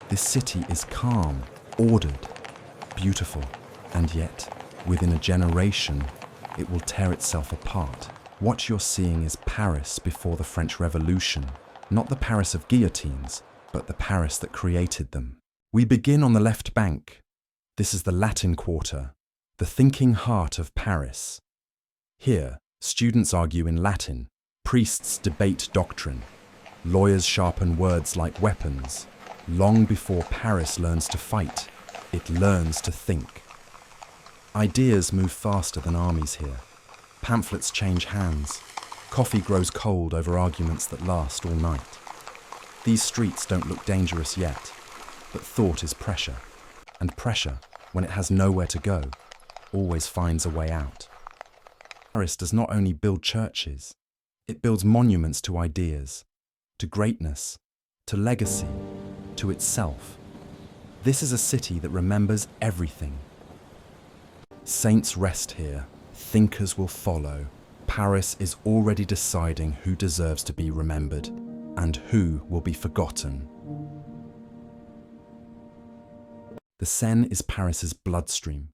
This city is calm, ordered, beautiful, and yet, within a generation, it will tear itself apart. What you're seeing is Paris before the French Revolution, not the Paris of guillotines, but the Paris that created them. We begin on the left bank. This is the Latin Quarter, the thinking heart of Paris. Here, students argue in Latin, priests debate doctrine, lawyers sharpen words like weapons. Long before Paris learns to fight, it learns to think. Ideas move faster than armies here. Pamphlets change hands. Coffee grows cold over arguments that last all night. These streets don't look dangerous yet, but thought is pressure. And pressure, when it has nowhere to go, always finds a way out. Paris does not only build churches, it builds monuments to ideas, to greatness, to legacy, to itself. This is a city that remembers everything. Saints rest here, thinkers will follow. Paris is already deciding who deserves to be remembered and who will be forgotten. The Seine is Paris's bloodstream.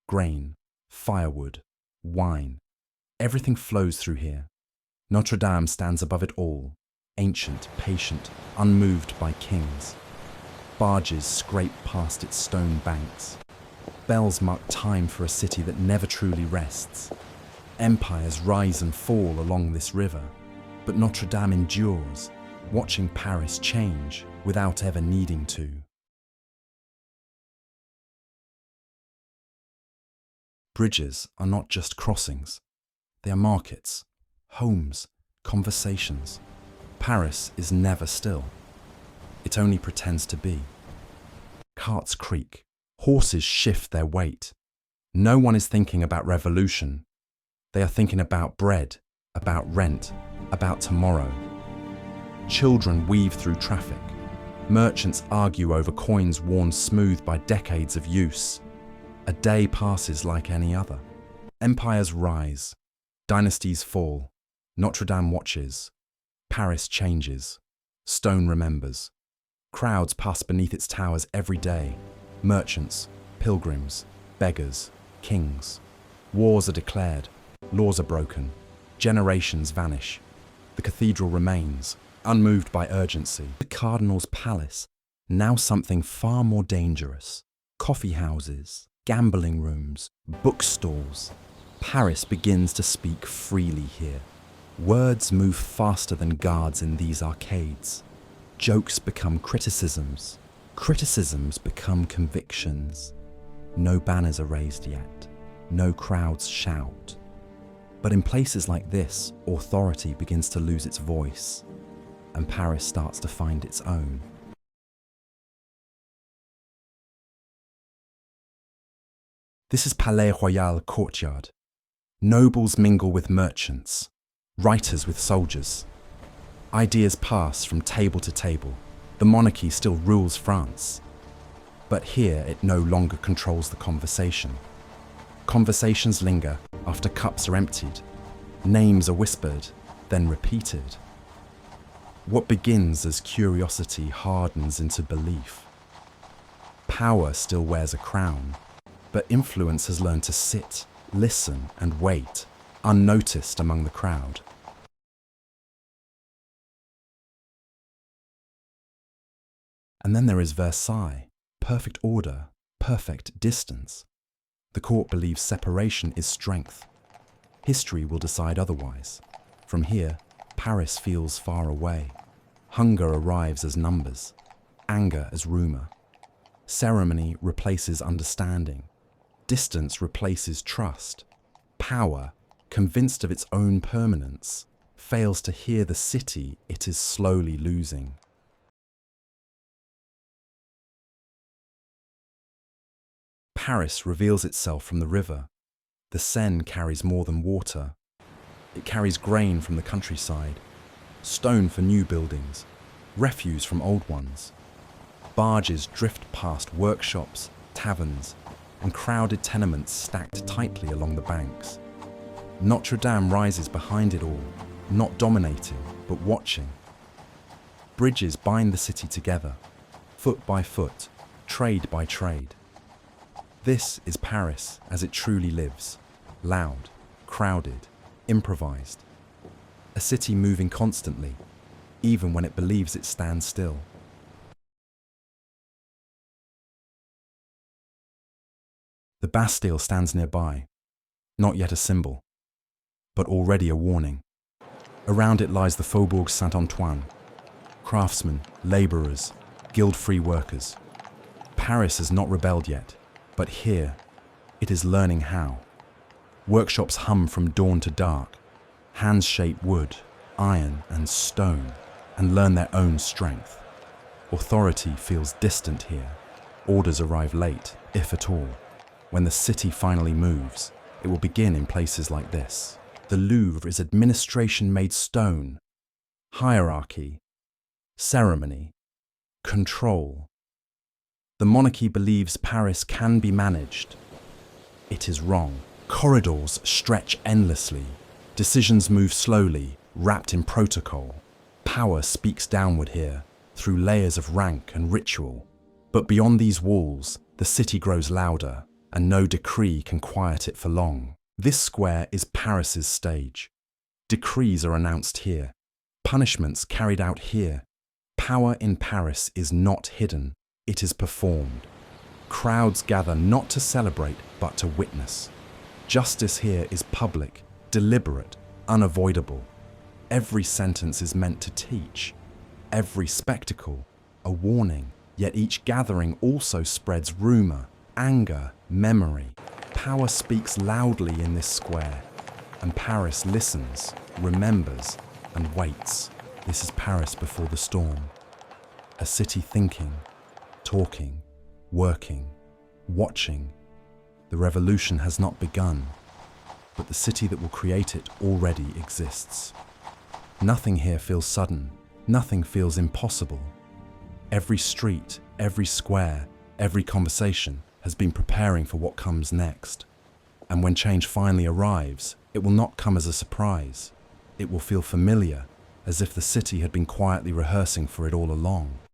Grain, firewood, wine. Everything flows through here. Notre Dame stands above it all, ancient, patient, unmoved by kings. Barges scrape past its stone banks. Bells mark time for a city that never truly rests. Empires rise and fall along this river, but Notre Dame endures, watching Paris change without ever needing to. Bridges are not just crossings. They are markets, homes, conversations. Paris is never still. It only pretends to be. Carts creak. Horses shift their weight. No one is thinking about revolution. They are thinking about bread, about rent, about tomorrow. Children weave through traffic. Merchants argue over coins worn smooth by decades of use. A day passes like any other. Empires rise. Dynasties fall. Notre Dame watches. Paris changes. Stone remembers. Crowds pass beneath its towers every day. Merchants, pilgrims, beggars, kings. Wars are declared. Laws are broken. Generations vanish. The cathedral remains, unmoved by urgency. The Cardinal's palace, now something far more dangerous. Coffee houses, gambling rooms, bookstalls. Paris begins to speak freely here. Words move faster than guards in these arcades. Jokes become criticisms. Criticisms become convictions. No banners are raised yet. No crowds shout. But in places like this, authority begins to lose its voice, and Paris starts to find its own. This is Palais-Royal courtyard. Nobles mingle with merchants, writers with soldiers. Ideas pass from table to table. The monarchy still rules France. But here it no longer controls the conversation. Conversations linger after cups are emptied. Names are whispered, then repeated. What begins as curiosity hardens into belief. Power still wears a crown, but influence has learned to sit, listen, and wait, unnoticed among the crowd. And then there is Versailles, perfect order, perfect distance. The court believes separation is strength. History will decide otherwise. From here, Paris feels far away. Hunger arrives as numbers, anger as rumor. Ceremony replaces understanding. Distance replaces trust. Power, convinced of its own permanence, fails to hear the city it is slowly losing. Paris reveals itself from the river. The Seine carries more than water. It carries grain from the countryside, stone for new buildings, refuse from old ones. Barges drift past workshops, taverns, and crowded tenements stacked tightly along the banks. Notre Dame rises behind it all, not dominating, but watching. Bridges bind the city together. foot by foot, trade by trade. This is Paris as it truly lives, loud, crowded, improvised. A city moving constantly, even when it believes it stands still. The Bastille stands nearby, not yet a symbol, but already a warning. Around it lies the Faubourg Saint-Antoine, craftsmen, labourers, guild-free workers. Paris has not rebelled yet, but here, it is learning how. Workshops hum from dawn to dark. Hands shape wood, iron and stone, and learn their own strength. Authority feels distant here. Orders arrive late, if at all. When the city finally moves, it will begin in places like this. The Louvre is administration made stone, hierarchy, ceremony, control. The monarchy believes Paris can be managed. It is wrong. Corridors stretch endlessly. Decisions move slowly, wrapped in protocol. Power speaks downward here, through layers of rank and ritual. But beyond these walls, the city grows louder, and no decree can quiet it for long. This square is Paris's stage. Decrees are announced here. Punishments carried out here. Power in Paris is not hidden, it is performed. Crowds gather not to celebrate, but to witness. Justice here is public, deliberate, unavoidable. Every sentence is meant to teach. Every spectacle, a warning. Yet each gathering also spreads rumour, anger, memory. Power speaks loudly in this square, and Paris listens, remembers, and waits. This is Paris before the storm. A city thinking, talking, working, watching. The revolution has not begun, but the city that will create it already exists. Nothing here feels sudden, nothing feels impossible. Every street, every square, every conversation has been preparing for what comes next. And when change finally arrives, it will not come as a surprise. It will feel familiar, as if the city had been quietly rehearsing for it all along.